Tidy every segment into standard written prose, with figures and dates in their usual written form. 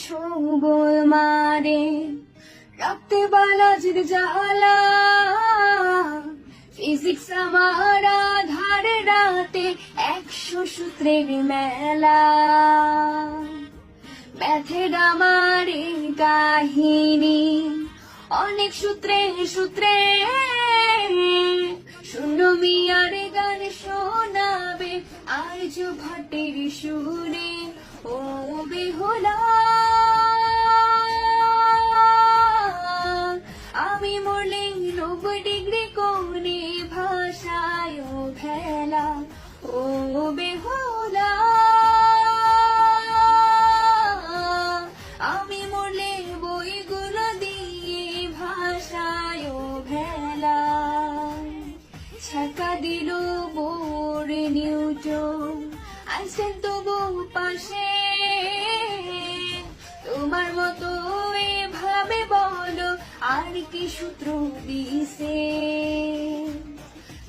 ছোবল মারে রাখতে বালাজির জ্বালা ফিজিক্স আমার আধারে রাতে 100 সূত্রের মেলা ম্যাথের আমার কাহিনী অনেক সূত্রে সূত্রে শূন্য মিয়ার গান শোনাবে আজ ভাটের সুরে ও বেহুলা আমি মরলে 90 ডিগ্রি কোণে ভাষায় ভেলা ও বেহুলা আমি মরলে বইগুলো দিয়ে ভাষায় ভেলা ছাকা দিল বোর নিউটন আইসেন তবু পাশে তোমার মতো এভাবে বলো আর কি সূত্র দিছে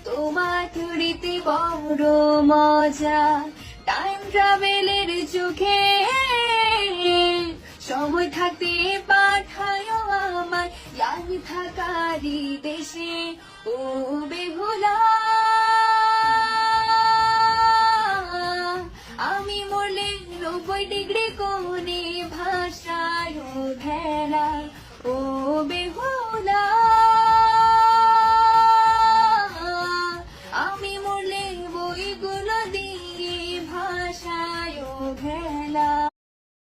তোমার থিওরিতে বড় মজা টাইম ট্রাভেলের চোখে সময় থাকতে পাঠায় আমায় জানি থাকারি দেশে ও বেহুলা আমি মরলে 90 ডিগ্রি কোণে ভাষায় ভেলা ও বেহুলা।